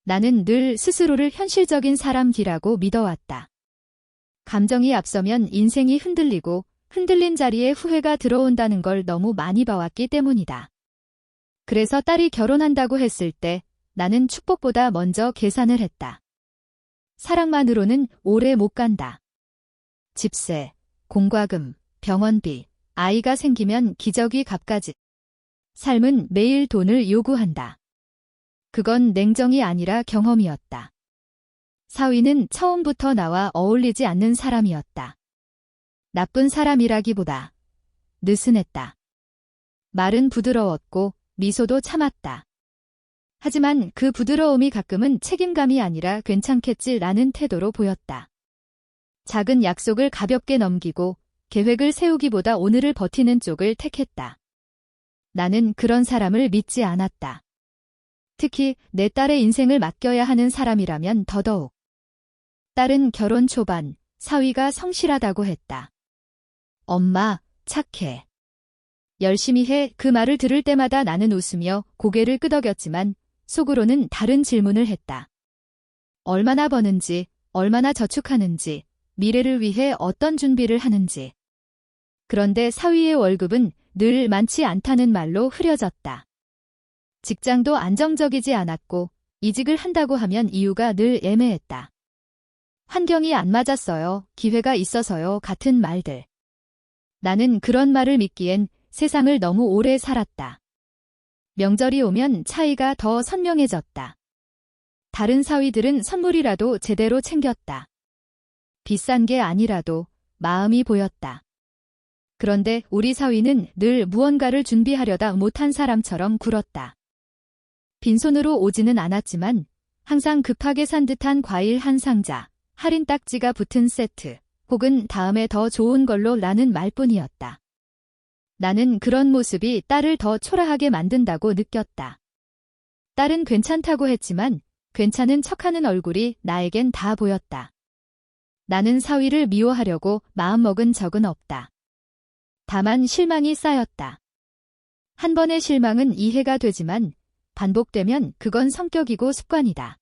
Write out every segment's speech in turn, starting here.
나는 늘 스스로를 현실적인 사람이라고 믿어왔다. 감정이 앞서면 인생이 흔들리고 흔들린 자리에 후회가 들어온다는 걸 너무 많이 봐왔기 때문이다. 그래서 딸이 결혼한다고 했을 때 나는 축복보다 먼저 계산을 했다. 사랑만으로는 오래 못 간다. 집세, 공과금, 병원비, 아이가 생기면 기저귀 값까지. 삶은 매일 돈을 요구한다. 그건 냉정이 아니라 경험이었다. 사위는 처음부터 나와 어울리지 않는 사람이었다. 나쁜 사람이라기보다 느슨했다. 말은 부드러웠고 미소도 참았다. 하지만 그 부드러움이 가끔은 책임감이 아니라 괜찮겠지라는 태도로 보였다. 작은 약속을 가볍게 넘기고 계획을 세우기보다 오늘을 버티는 쪽을 택했다. 나는 그런 사람을 믿지 않았다. 특히 내 딸의 인생을 맡겨야 하는 사람이라면 더더욱. 딸은 결혼 초반 사위가 성실하다고 했다. 엄마, 착해. 열심히 해. 그 말을 들을 때마다 나는 웃으며 고개를 끄덕였지만 속으로는 다른 질문을 했다. 얼마나 버는지, 얼마나 저축하는지, 미래를 위해 어떤 준비를 하는지. 그런데 사위의 월급은 늘 많지 않다는 말로 흐려졌다. 직장도 안정적이지 않았고 이직을 한다고 하면 이유가 늘 애매했다. 환경이 안 맞았어요. 기회가 있어서요. 같은 말들. 나는 그런 말을 믿기엔 세상을 너무 오래 살았다. 명절이 오면 차이가 더 선명해졌다. 다른 사위들은 선물이라도 제대로 챙겼다. 비싼 게 아니라도 마음이 보였다. 그런데 우리 사위는 늘 무언가를 준비하려다 못한 사람처럼 굴었다. 빈손으로 오지는 않았지만 항상 급하게 산 듯한 과일 한 상자, 할인 딱지가 붙은 세트, 혹은 다음에 더 좋은 걸로 라는 말뿐이었다. 나는 그런 모습이 딸을 더 초라하게 만든다고 느꼈다. 딸은 괜찮다고 했지만 괜찮은 척하는 얼굴이 나에겐 다 보였다. 나는 사위를 미워하려고 마음먹은 적은 없다. 다만 실망이 쌓였다. 한 번의 실망은 이해가 되지만 반복되면 그건 성격이고 습관이다.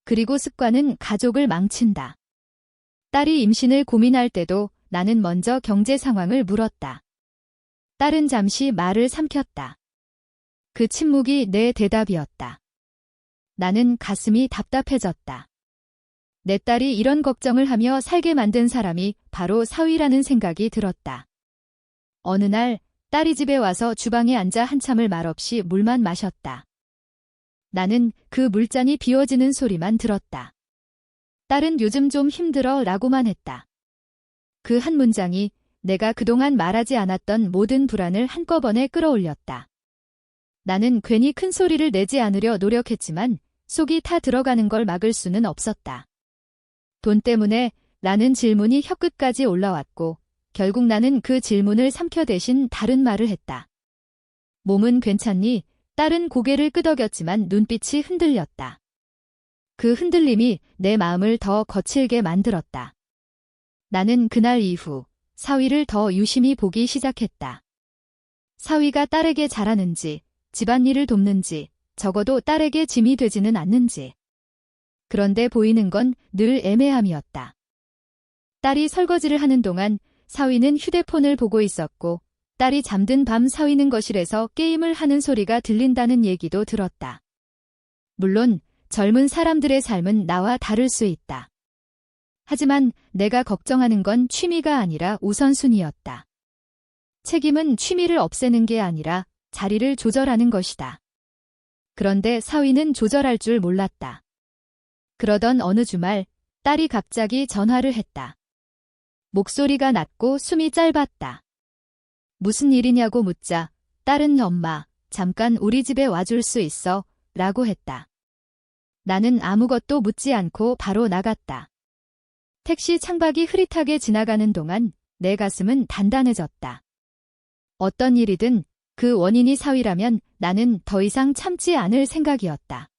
그리고 습관은 가족을 망친다. 딸이 임신을 고민할 때도 나는 먼저 경제 상황을 물었다. 딸은 잠시 말을 삼켰다. 그 침묵이 내 대답이었다. 나는 가슴이 답답해졌다. 내 딸이 이런 걱정을 하며 살게 만든 사람이 바로 사위라는 생각이 들었다. 어느 날 딸이 집에 와서 주방에 앉아 한참을 말없이 물만 마셨다. 나는 그 물잔이 비워지는 소리만 들었다. 딸은 요즘 좀 힘들어 라고만 했다. 그 한 문장이 내가 그동안 말하지 않았던 모든 불안을 한꺼번에 끌어올렸다. 나는 괜히 큰 소리를 내지 않으려 노력했지만 속이 타 들어가는 걸 막을 수는 없었다. 돈 때문에 라는 질문이 혀끝까지 올라왔고 결국 나는 그 질문을 삼켜 대신 다른 말을 했다. 몸은 괜찮니? 딸은 고개를 끄덕였지만 눈빛이 흔들렸다. 그 흔들림이 내 마음을 더 거칠게 만들었다. 나는 그날 이후 사위를 더 유심히 보기 시작했다. 사위가 딸에게 잘하는지, 집안일을 돕는지, 적어도 딸에게 짐이 되지는 않는지. 그런데 보이는 건 늘 애매함이었다. 딸이 설거지를 하는 동안 사위는 휴대폰을 보고 있었고 딸이 잠든 밤 사위는 거실에서 게임을 하는 소리가 들린다는 얘기도 들었다. 물론 젊은 사람들의 삶은 나와 다를 수 있다. 하지만 내가 걱정하는 건 취미가 아니라 우선순위였다. 책임은 취미를 없애는 게 아니라 자리를 조절하는 것이다. 그런데 사위는 조절할 줄 몰랐다. 그러던 어느 주말 딸이 갑자기 전화를 했다. 목소리가 낮고 숨이 짧았다. 무슨 일이냐고 묻자 딸은 엄마, 잠깐 우리 집에 와줄 수 있어? 라고 했다. 나는 아무것도 묻지 않고 바로 나갔다. 택시 창밖이 흐릿하게 지나가는 동안 내 가슴은 단단해졌다. 어떤 일이든 그 원인이 사위라면 나는 더 이상 참지 않을 생각이었다.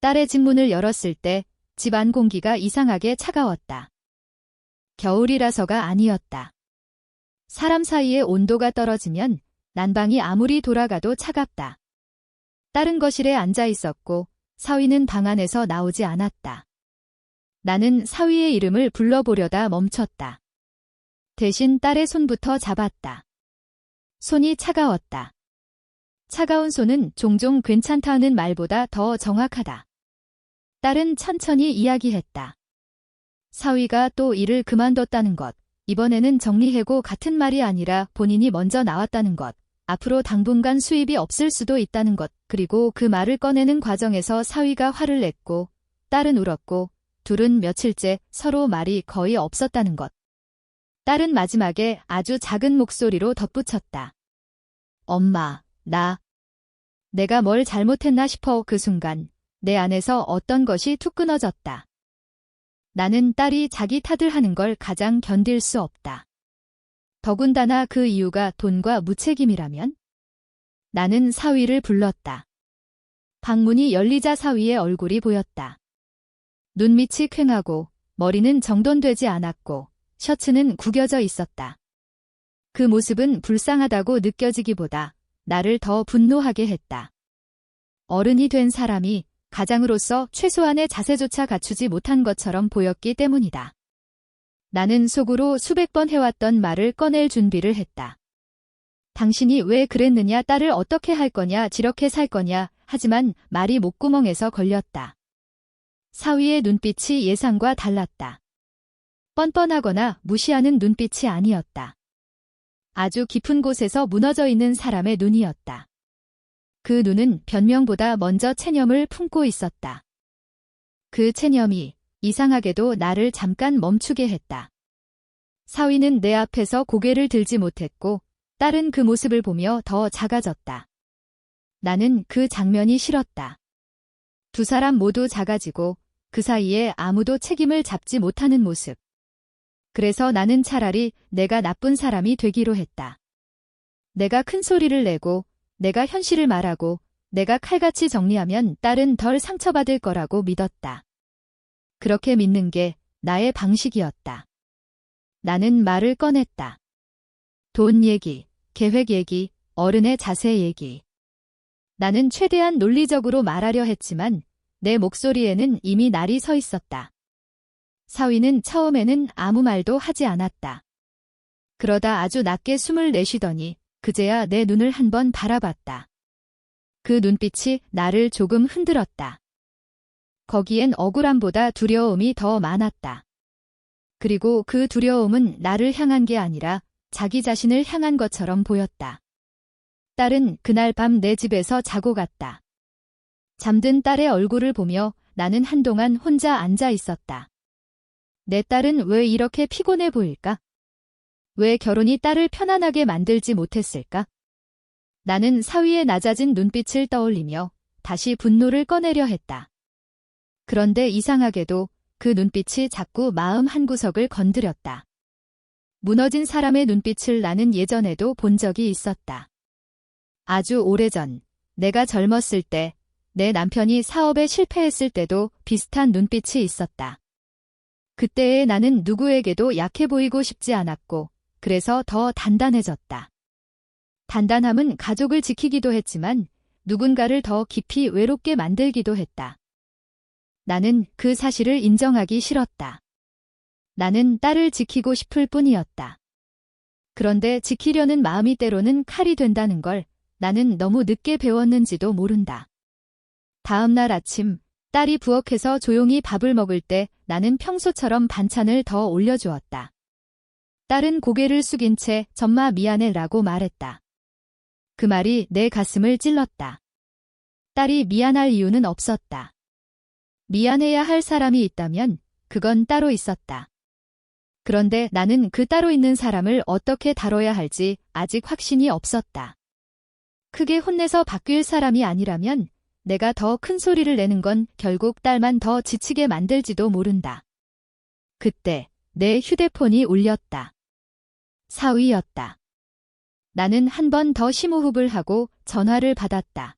딸의 집 문을 열었을 때 집안 공기가 이상하게 차가웠다. 겨울이라서가 아니었다. 사람 사이의 온도가 떨어지면 난방이 아무리 돌아가도 차갑다. 딸은 거실에 앉아 있었고 사위는 방 안에서 나오지 않았다. 나는 사위의 이름을 불러보려다 멈췄다. 대신 딸의 손부터 잡았다. 손이 차가웠다. 차가운 손은 종종 괜찮다는 말보다 더 정확하다. 딸은 천천히 이야기했다. 사위가 또 일을 그만뒀다는 것, 이번에는 정리해고 같은 말이 아니라 본인이 먼저 나왔다는 것, 앞으로 당분간 수입이 없을 수도 있다는 것, 그리고 그 말을 꺼내는 과정에서 사위가 화를 냈고 딸은 울었고 둘은 며칠째 서로 말이 거의 없었다는 것. 딸은 마지막에 아주 작은 목소리로 덧붙였다. 엄마, 내가 뭘 잘못했나 싶어. 그 순간 내 안에서 어떤 것이 툭 끊어졌다. 나는 딸이 자기 탓을 하는 걸 가장 견딜 수 없다. 더군다나 그 이유가 돈과 무책임이라면? 나는 사위를 불렀다. 방문이 열리자 사위의 얼굴이 보였다. 눈밑이 퀭하고 머리는 정돈되지 않았고 셔츠는 구겨져 있었다. 그 모습은 불쌍하다고 느껴지기보다 나를 더 분노하게 했다. 어른이 된 사람이 가장으로서 최소한의 자세조차 갖추지 못한 것처럼 보였기 때문이다. 나는 속으로 수백 번 해왔던 말을 꺼낼 준비를 했다. 당신이 왜 그랬느냐, 딸을 어떻게 할 거냐, 이렇게 살 거냐, 하지만 말이 목구멍에서 걸렸다. 사위의 눈빛이 예상과 달랐다. 뻔뻔하거나 무시하는 눈빛이 아니었다. 아주 깊은 곳에서 무너져 있는 사람의 눈이었다. 그 눈은 변명보다 먼저 체념을 품고 있었다. 그 체념이 이상하게도 나를 잠깐 멈추게 했다. 사위는 내 앞에서 고개를 들지 못했고 딸은 그 모습을 보며 더 작아졌다. 나는 그 장면이 싫었다. 두 사람 모두 작아지고 그 사이에 아무도 책임을 잡지 못하는 모습. 그래서 나는 차라리 내가 나쁜 사람이 되기로 했다. 내가 큰 소리를 내고 내가 현실을 말하고 내가 칼같이 정리하면 딸은 덜 상처받을 거라고 믿었다. 그렇게 믿는 게 나의 방식이었다. 나는 말을 꺼냈다. 돈 얘기, 계획 얘기, 어른의 자세 얘기. 나는 최대한 논리적으로 말하려 했지만 내 목소리에는 이미 날이 서 있었다. 사위는 처음에는 아무 말도 하지 않았다. 그러다 아주 낮게 숨을 내쉬더니 그제야 내 눈을 한번 바라봤다. 그 눈빛이 나를 조금 흔들었다. 거기엔 억울함보다 두려움이 더 많았다. 그리고 그 두려움은 나를 향한 게 아니라 자기 자신을 향한 것처럼 보였다. 딸은 그날 밤 내 집에서 자고 갔다. 잠든 딸의 얼굴을 보며 나는 한동안 혼자 앉아 있었다. 내 딸은 왜 이렇게 피곤해 보일까? 왜 결혼이 딸을 편안하게 만들지 못했을까? 나는 사위의 낮아진 눈빛을 떠올리며 다시 분노를 꺼내려 했다. 그런데 이상하게도 그 눈빛이 자꾸 마음 한구석을 건드렸다. 무너진 사람의 눈빛을 나는 예전에도 본 적이 있었다. 아주 오래전, 내가 젊었을 때, 내 남편이 사업에 실패했을 때도 비슷한 눈빛이 있었다. 그때의 나는 누구에게도 약해 보이고 싶지 않았고, 그래서 더 단단해졌다. 단단함은 가족을 지키기도 했지만, 누군가를 더 깊이 외롭게 만들기도 했다. 나는 그 사실을 인정하기 싫었다. 나는 딸을 지키고 싶을 뿐이었다. 그런데 지키려는 마음이 때로는 칼이 된다는 걸 나는 너무 늦게 배웠는지도 모른다. 다음 날 아침, 딸이 부엌에서 조용히 밥을 먹을 때 나는 평소처럼 반찬을 더 올려주었다. 딸은 고개를 숙인 채 "점마 미안해" 라고 말했다. 그 말이 내 가슴을 찔렀다. 딸이 미안할 이유는 없었다. 미안해야 할 사람이 있다면 그건 따로 있었다. 그런데 나는 그 따로 있는 사람을 어떻게 다뤄야 할지 아직 확신이 없었다. 크게 혼내서 바뀔 사람이 아니라면 내가 더 큰 소리를 내는 건 결국 딸만 더 지치게 만들지도 모른다. 그때 내 휴대폰이 울렸다. 사위였다. 나는 한 번 더 심호흡을 하고 전화를 받았다.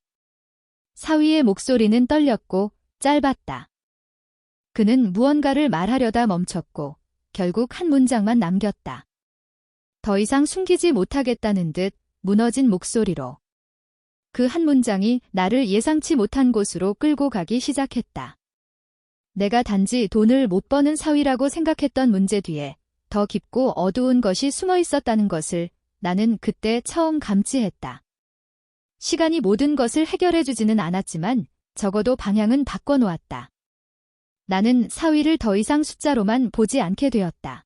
사위의 목소리는 떨렸고 짧았다. 그는 무언가를 말하려다 멈췄고 결국 한 문장만 남겼다. 더 이상 숨기지 못하겠다는 듯 무너진 목소리로. 그 한 문장이 나를 예상치 못한 곳으로 끌고 가기 시작했다. 내가 단지 돈을 못 버는 사위라고 생각했던 문제 뒤에 더 깊고 어두운 것이 숨어 있었다는 것을 나는 그때 처음 감지했다. 시간이 모든 것을 해결해주지는 않았지만 적어도 방향은 바꿔놓았다. 나는 사위를 더 이상 숫자로만 보지 않게 되었다.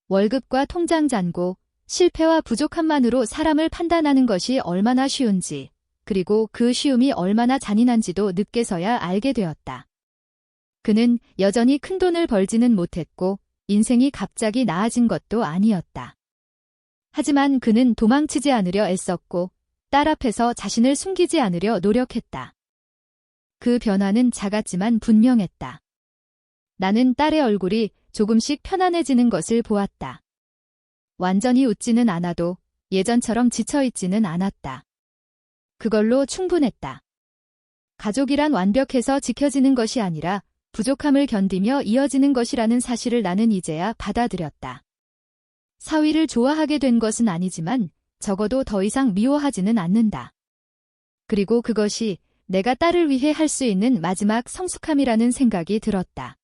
월급과 통장 잔고, 실패와 부족함만으로 사람을 판단하는 것이 얼마나 쉬운지, 그리고 그 쉬움이 얼마나 잔인한지도 늦게서야 알게 되었다. 그는 여전히 큰돈을 벌지는 못했고 인생이 갑자기 나아진 것도 아니었다. 하지만 그는 도망치지 않으려 애썼고 딸 앞에서 자신을 숨기지 않으려 노력했다. 그 변화는 작았지만 분명했다. 나는 딸의 얼굴이 조금씩 편안해지는 것을 보았다. 완전히 웃지는 않아도 예전처럼 지쳐있지는 않았다. 그걸로 충분했다. 가족이란 완벽해서 지켜지는 것이 아니라 부족함을 견디며 이어지는 것이라는 사실을 나는 이제야 받아들였다. 사위를 좋아하게 된 것은 아니지만 적어도 더 이상 미워하지는 않는다. 그리고 그것이 내가 딸을 위해 할 수 있는 마지막 성숙함이라는 생각이 들었다.